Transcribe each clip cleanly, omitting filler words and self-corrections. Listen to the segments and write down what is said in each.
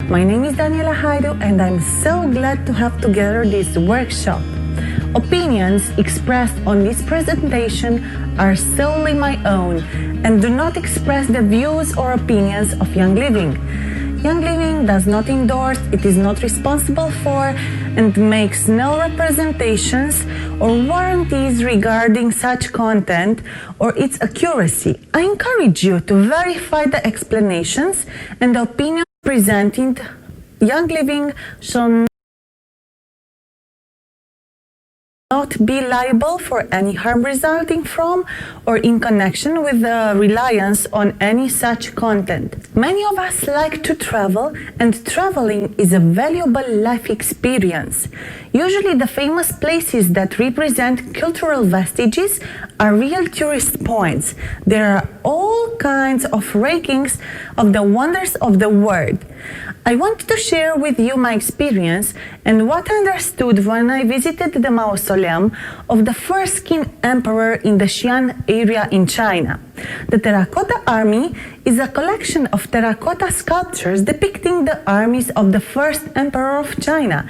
My name is Daniela Haidu and I'm so glad to have together this workshop. Opinions expressed on this presentation are solely my own and do not express the views or opinions of Young Living. Young Living does not endorse, it is not responsible for, and makes no representations or warranties regarding such content or its accuracy. I encourage you to verify the explanations and the opinions presented. Young Living shall not be liable for any harm resulting from or in connection with the reliance on any such content. Many of us like to travel, and traveling is a valuable life experience. Usually the famous places that represent cultural vestiges are real tourist points. There are all kinds of rankings of the wonders of the world. I want to share with you my experience and what I understood when I visited the mausoleum of the first Qin emperor in the Xi'an area in China. The Terracotta Army is a collection of terracotta sculptures depicting the armies of the first emperor of China.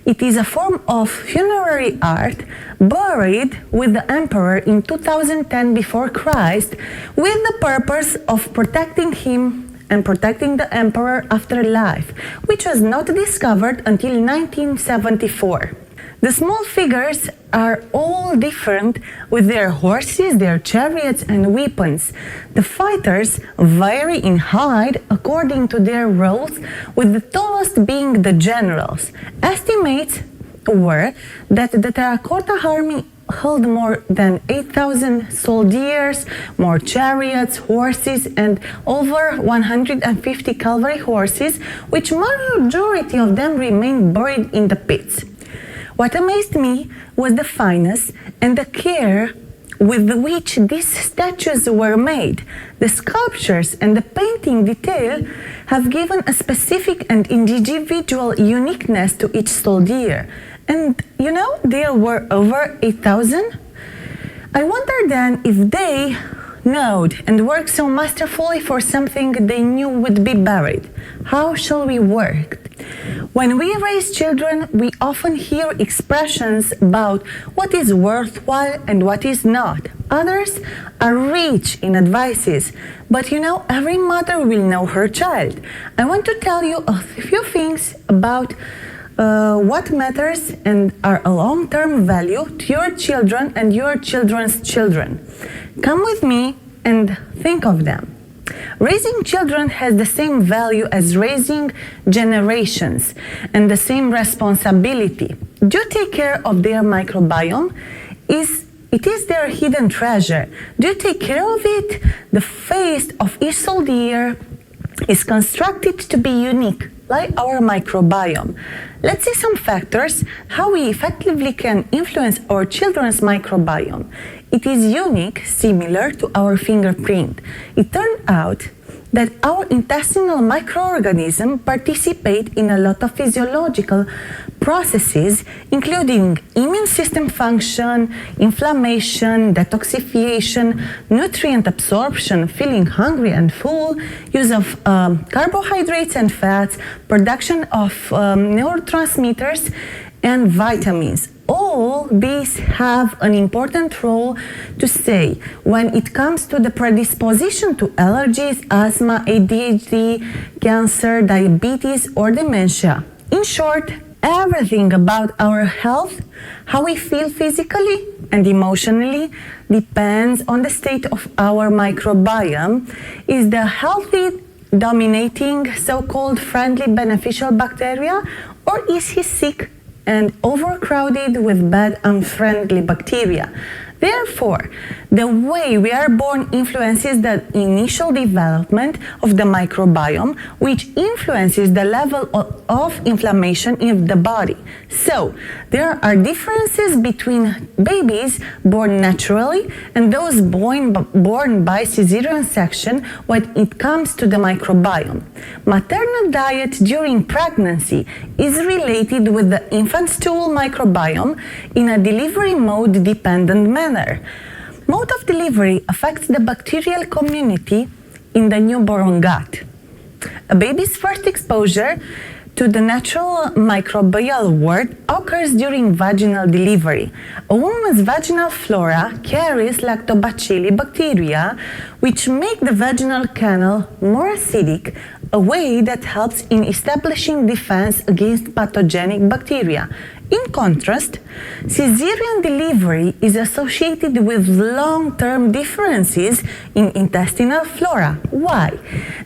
It is a form of funerary art buried with the emperor in 2010 before Christ with the purpose of protecting him and protecting the emperor after life, which was not discovered until 1974. The small figures are all different with their horses, their chariots and weapons. The fighters vary in height according to their roles, with the tallest being the generals. Estimates were that the Terracotta Army held more than 8,000 soldiers, more chariots, horses, and over 150 cavalry horses, which majority of them remained buried in the pits. What amazed me was the fineness and the care with which these statues were made. The sculptures and the painting detail have given a specific and individual uniqueness to each soldier. And you know, there were over 8,000. I wonder then if they knowed and worked so masterfully for something they knew would be buried. How shall we work? When we raise children, we often hear expressions about what is worthwhile and what is not. Others are rich in advices, but you know, every mother will know her child. I want to tell you a few things about what matters and are a long-term value to your children and your children's children. Come with me and think of them. Raising children has the same value as raising generations and the same responsibility. Do you take care of their microbiome? It is their hidden treasure. Do you take care of it? The face of each soldier is constructed to be unique, like our microbiome. Let's see some factors how we effectively can influence our children's microbiome. It is unique, similar to our fingerprint. It turned out that our intestinal microorganisms participate in a lot of physiological processes, including immune system function, inflammation, detoxification, nutrient absorption, feeling hungry and full, use of carbohydrates and fats, production of neurotransmitters and vitamins. All these have an important role to say when it comes to the predisposition to allergies, asthma, ADHD, cancer, diabetes, or dementia. In short, everything about our health, how we feel physically and emotionally, depends on the state of our microbiome. Is the healthy dominating so-called friendly beneficial bacteria, or is he sick and overcrowded with bad unfriendly bacteria? Therefore, the way we are born influences the initial development of the microbiome, which influences the level of inflammation in the body. So, there are differences between babies born naturally and those born by cesarean section when it comes to the microbiome. Maternal diet during pregnancy is related with the infant stool microbiome in a delivery mode dependent manner. Mode of delivery affects the bacterial community in the newborn gut. A baby's first exposure to the natural microbial world occurs during vaginal delivery. A woman's vaginal flora carries lactobacilli bacteria, which make the vaginal canal more acidic, a way that helps in establishing defense against pathogenic bacteria. In contrast, cesarean delivery is associated with long-term differences in intestinal flora. Why?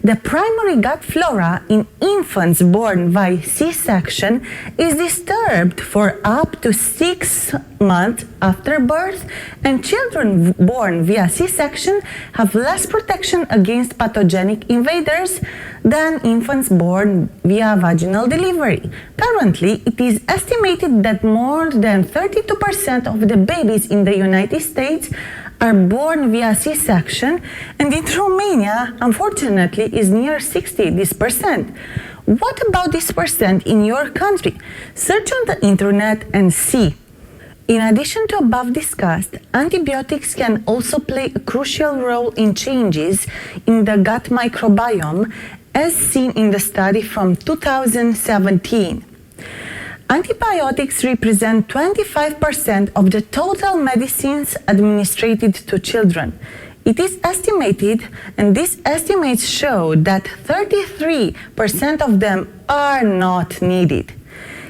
The primary gut flora in infants born via C-section is disturbed for up to 6 months after birth, and children born via C-section have less protection against pathogenic invaders than infants born via vaginal delivery. Currently, it is estimated that more than 32% of the babies in the United States are born via C-section, and in Romania, unfortunately, is near 60%. What about this percent in your country? Search on the internet and see. In addition to above discussed, antibiotics can also play a crucial role in changes in the gut microbiome, as seen in the study from 2017. Antibiotics represent 25% of the total medicines administered to children. It is estimated, and these estimates show that 33% of them are not needed.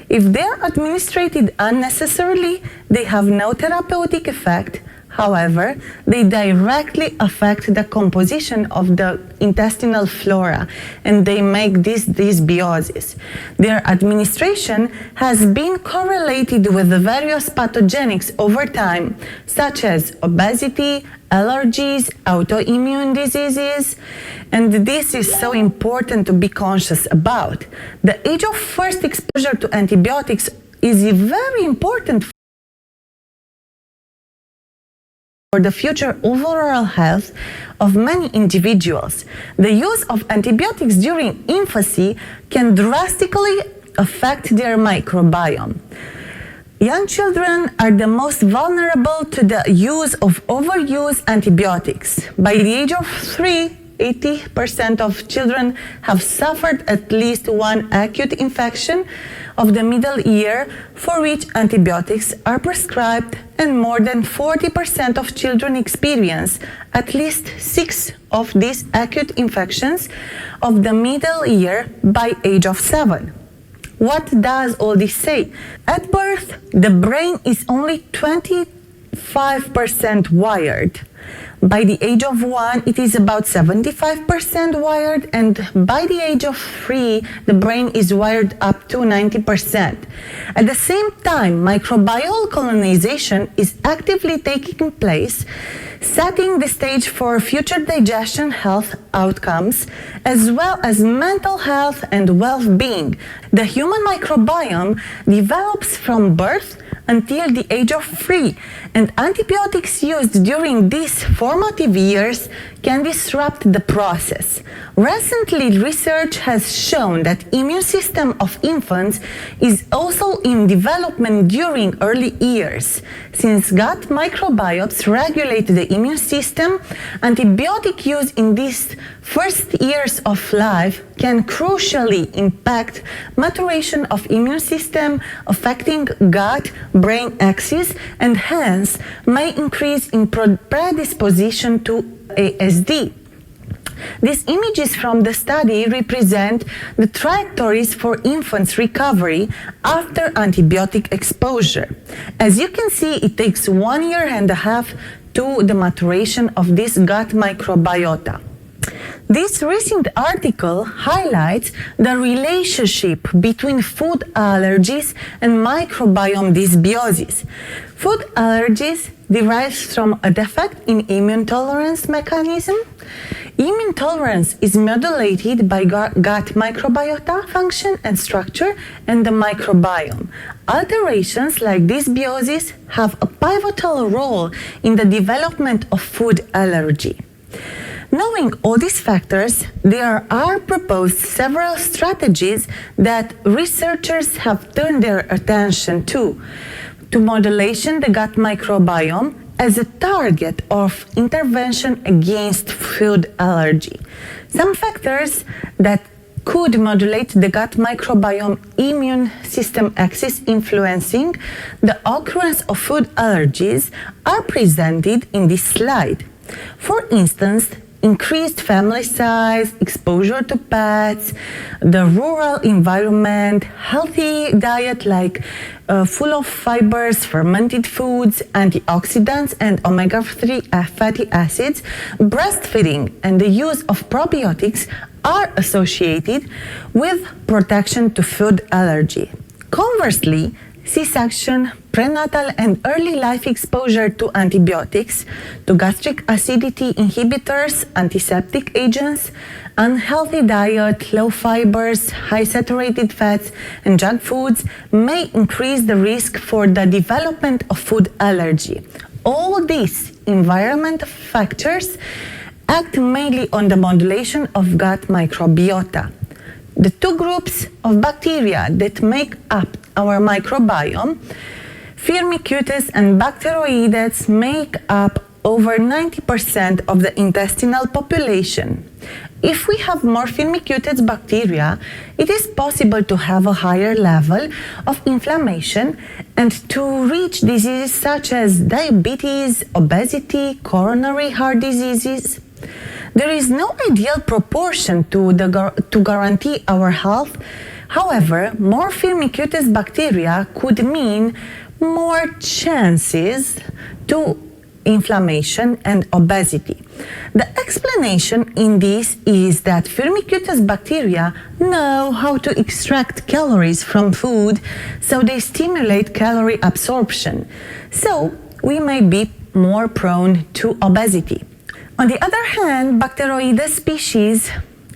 If they are administered unnecessarily, they have no therapeutic effect. However, they directly affect the composition of the intestinal flora, and they make this dysbiosis. Their administration has been correlated with the various pathogenics over time, such as obesity, allergies, autoimmune diseases, and this is so important to be conscious about. The age of first exposure to antibiotics is very important for the future overall health of many individuals. The use of antibiotics during infancy can drastically affect their microbiome. Young children are the most vulnerable to the use of overused antibiotics. By the age of 3, 80% of children have suffered at least one acute infection of the middle ear for which antibiotics are prescribed, and more than 40% of children experience at least 6 of these acute infections of the middle ear by age of 7. What does all this say? At birth, the brain is only 25% wired. By the age of 1, it is about 75% wired, and by the age of 3, the brain is wired up to 90%. At the same time, microbial colonization is actively taking place, setting the stage for future digestion health outcomes, as well as mental health and well-being. The human microbiome develops from birth until the age of 3, and antibiotics used during these formative years can disrupt the process. Recently, research has shown that immune system of infants is also in development during early years. Since gut microbiomes regulate the immune system, antibiotic use in these first years of life can crucially impact maturation of immune system, affecting gut-brain axis, and hence may increase in predisposition to ASD. These images from the study represent the trajectories for infants' recovery after antibiotic exposure. As you can see, it takes 1.5 years to the maturation of this gut microbiota. This recent article highlights the relationship between food allergies and microbiome dysbiosis. Food allergies derives from a defect in immune tolerance mechanism. Immune tolerance is modulated by gut microbiota function and structure and the microbiome. Alterations like dysbiosis have a pivotal role in the development of food allergy. Knowing all these factors, there are proposed several strategies that researchers have turned their attention to modulation the gut microbiome as a target of intervention against food allergy. Some factors that could modulate the gut microbiome immune system axis, influencing the occurrence of food allergies, are presented in this slide. For instance, increased family size, exposure to pets, the rural environment, healthy diet like full of fibers, fermented foods, antioxidants, and omega-3 fatty acids, breastfeeding, and the use of probiotics are associated with protection to food allergy. Conversely, C-section, prenatal and early life exposure to antibiotics, to gastric acidity inhibitors, antiseptic agents, unhealthy diet, low fibers, high saturated fats, and junk foods may increase the risk for the development of food allergy. All these environmental factors act mainly on the modulation of gut microbiota. The two groups of bacteria that make up our microbiome, Firmicutes and Bacteroides, make up over 90% of the intestinal population. If we have more Firmicutes bacteria, it is possible to have a higher level of inflammation and to reach diseases such as diabetes, obesity, coronary heart diseases. There is no ideal proportion to guarantee our health. However, more Firmicutes bacteria could mean more chances to inflammation and obesity. The explanation in this is that Firmicutes bacteria know how to extract calories from food, so they stimulate calorie absorption. So we may be more prone to obesity. On the other hand, Bacteroides species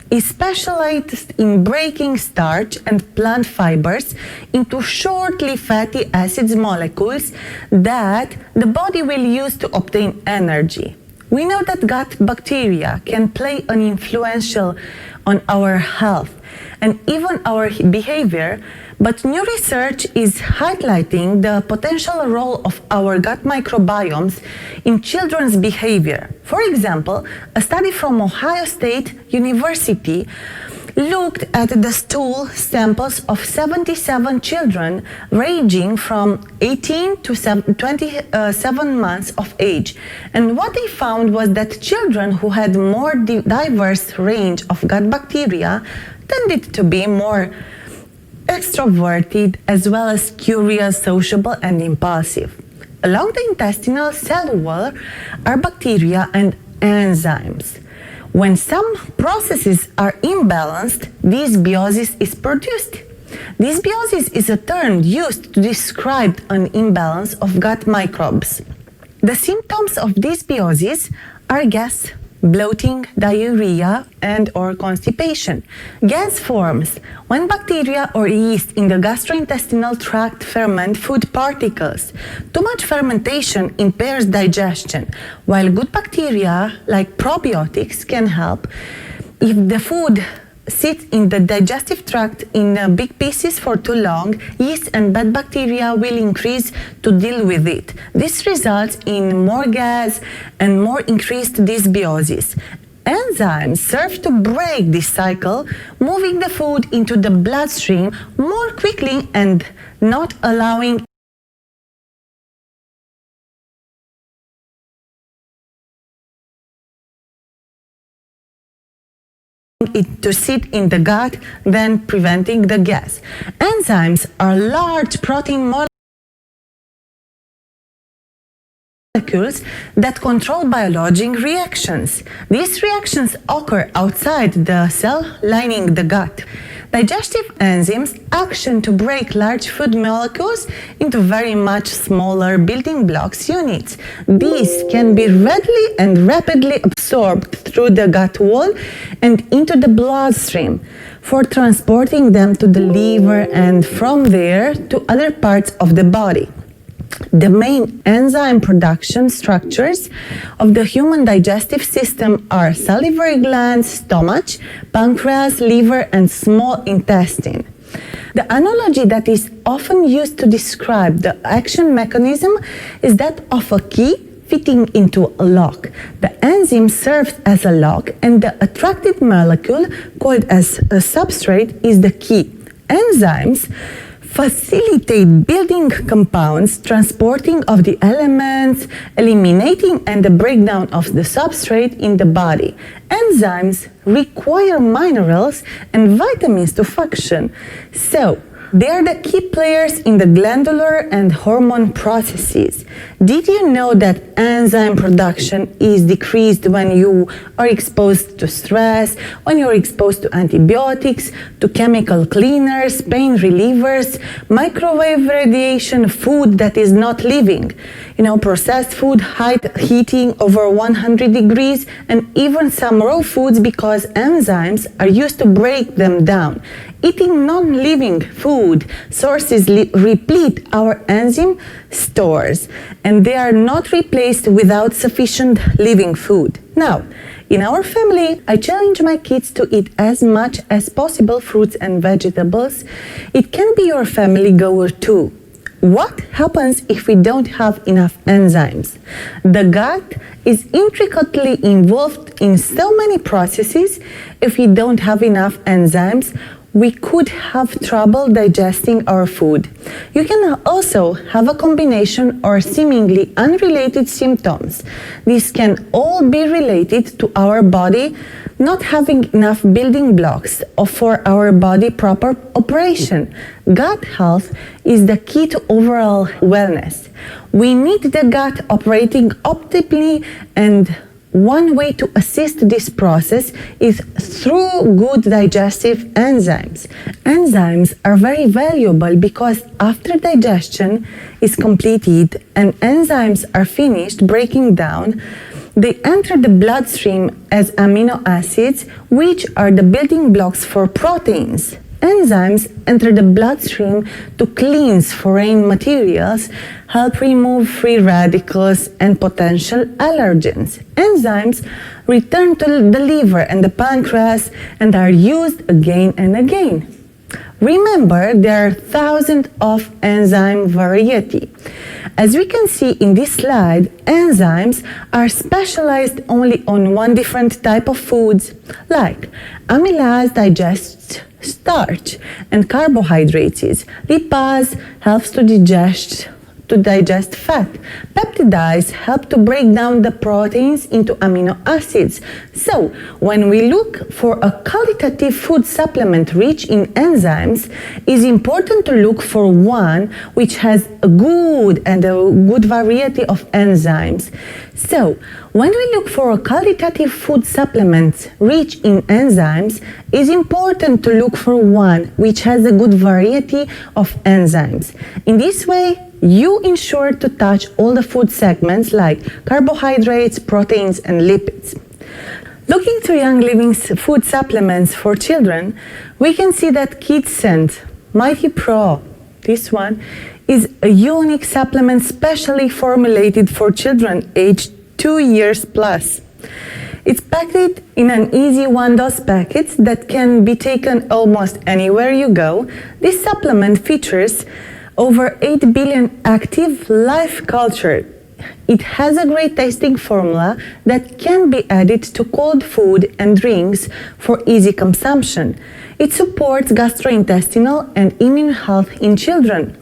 is specialized in breaking starch and plant fibers into shortly fatty acids molecules that the body will use to obtain energy. We know that gut bacteria can play an influential on our health and even our behavior, but new research is highlighting the potential role of our gut microbiomes in children's behavior. For example, a study from Ohio State University looked at the stool samples of 77 children ranging from 18 to 27 months of age. And what they found was that children who had more diverse range of gut bacteria tended to be more extroverted, as well as curious, sociable, and impulsive. Along the intestinal cell wall are bacteria and enzymes. When some processes are imbalanced, dysbiosis is produced. Dysbiosis is a term used to describe an imbalance of gut microbes. The symptoms of dysbiosis are gas, bloating, diarrhea, and/or constipation. Gas forms when bacteria or yeast in the gastrointestinal tract ferment food particles. Too much fermentation impairs digestion, while good bacteria like probiotics can help. If the food sits in the digestive tract in big pieces for too long, yeast and bad bacteria will increase to deal with it. This results in more gas and more increased dysbiosis. Enzymes serve to break this cycle, moving the food into the bloodstream more quickly and not allowing it to sit in the gut, then preventing the gas. Enzymes are large protein molecules that control biological reactions. These reactions occur outside the cell lining the gut. Digestive enzymes action to break large food molecules into very much smaller building blocks units. These can be readily and rapidly absorbed through the gut wall and into the bloodstream for transporting them to the liver and from there to other parts of the body. The main enzyme production structures of the human digestive system are salivary glands, stomach, pancreas, liver, and small intestine. The analogy that is often used to describe the action mechanism is that of a key fitting into a lock. The enzyme serves as a lock, and the attracted molecule, called as a substrate, is the key. Enzymes facilitate building compounds, transporting of the elements, eliminating and the breakdown of the substrate in the body. Enzymes require minerals and vitamins to function. So, they are the key players in the glandular and hormone processes. Did you know that enzyme production is decreased when you are exposed to stress, when you're exposed to antibiotics, to chemical cleaners, pain relievers, microwave radiation, food that is not living, processed food, high heating over 100 degrees, and even some raw foods because enzymes are used to break them down. Eating non-living food sources replete our enzyme stores, and they are not replaced without sufficient living food. Now, in our family, I challenge my kids to eat as much as possible fruits and vegetables. It can be your family goal too. What happens if we don't have enough enzymes? The gut is intricately involved in so many processes. If we don't have enough enzymes, we could have trouble digesting our food. You can also have a combination or seemingly unrelated symptoms. These can all be related to our body not having enough building blocks for our body proper operation. Gut health is the key to overall wellness. We need the gut operating optimally, and one way to assist this process is through good digestive enzymes. Enzymes are very valuable because after digestion is completed and enzymes are finished breaking down, they enter the bloodstream as amino acids, which are the building blocks for proteins. Enzymes enter the bloodstream to cleanse foreign materials, help remove free radicals and potential allergens. Enzymes return to the liver and the pancreas and are used again and again. Remember, there are thousands of enzyme variety. As we can see in this slide, enzymes are specialized only on one different type of foods, like amylase digests starch and carbohydrates. Lipase helps to digest fat. Peptides help to break down the proteins into amino acids. So, when we look for a qualitative food supplement rich in enzymes, it's important to look for one which has a good variety of enzymes. So, when we look for a qualitative food supplement rich in enzymes, it's important to look for one which has a good variety of enzymes. In this way, you ensure to touch all the food segments like carbohydrates, proteins, and lipids. Looking to Young Living's food supplements for children, we can see that KidsScent Mighty Pro, this one, is a unique supplement specially formulated for children aged 2 years plus. It's packed in an easy one-dose packet that can be taken almost anywhere you go. This supplement features over 8 billion active live culture. It has a great tasting formula that can be added to cold food and drinks for easy consumption. It supports gastrointestinal and immune health in children.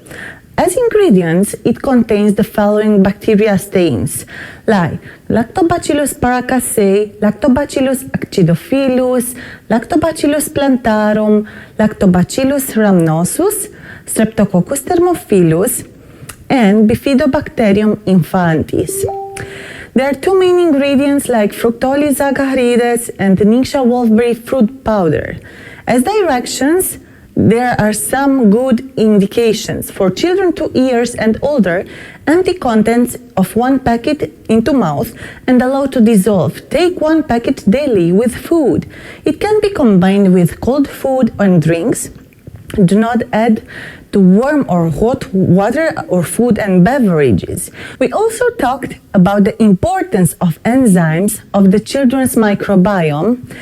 As ingredients, it contains the following bacteria stains, like Lactobacillus paracasei, Lactobacillus acidophilus, Lactobacillus plantarum, Lactobacillus rhamnosus, Streptococcus thermophilus, and Bifidobacterium infantis. There are two main ingredients like Fructolis agaricus and Ningxia wolfberry fruit powder. As directions, there are some good indications. For children 2 years and older, empty contents of 1 packet into mouth and allow to dissolve. Take 1 packet daily with food. It can be combined with cold food and drinks. Do not add to warm or hot water or food and beverages. We also talked about the importance of enzymes of the children's microbiome.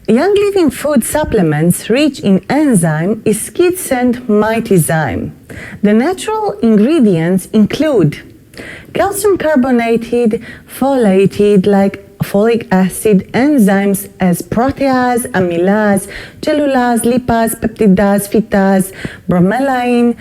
Young Living food supplements rich in enzyme is KidsScent Mightyzyme. The natural ingredients include Calcium carbonated, folated like folic acid enzymes as protease, amylase, cellulase, lipase, peptidase, phytase, bromelain.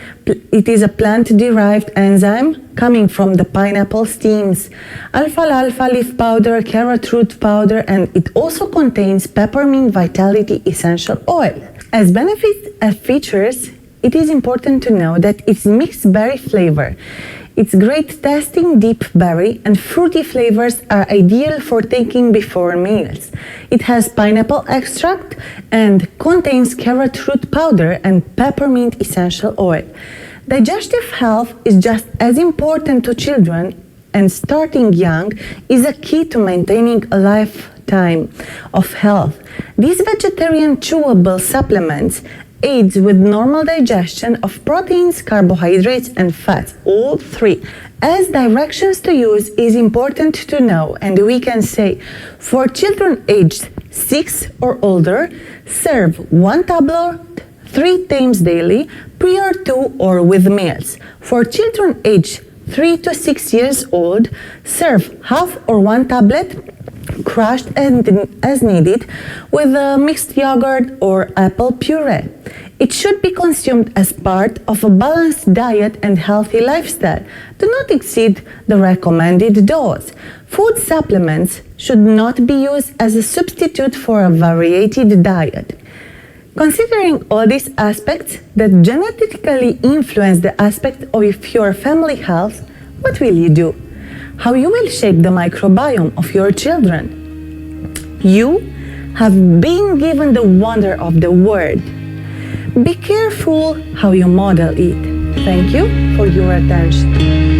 It is a plant-derived enzyme coming from the pineapple stems. Alfalfa leaf powder, carrot root powder, and it also contains peppermint vitality essential oil. As benefits and features, it is important to know that its mixed berry flavor. Its great tasting deep berry and fruity flavors are ideal for taking before meals. It has pineapple extract and contains carrot root powder and peppermint essential oil. Digestive health is just as important to children, and starting young is a key to maintaining a lifetime of health. These vegetarian chewable supplements aids with normal digestion of proteins, carbohydrates, and fats, all three. As directions to use is important to know, and we can say, for children aged 6 or older, serve 1 tablet 3 times daily, prior to or with meals. For children aged 3 to 6 years old, serve half or 1 tablet crushed and as needed with a mixed yogurt or apple puree. It should be consumed as part of a balanced diet and healthy lifestyle. Do not exceed the recommended dose. Food supplements should not be used as a substitute for a varied diet. Considering all these aspects that genetically influence the aspect of your family health, what will you do? How you will shape the microbiome of your children? You have been given the wonder of the world. Be careful how you model it. Thank you for your attention.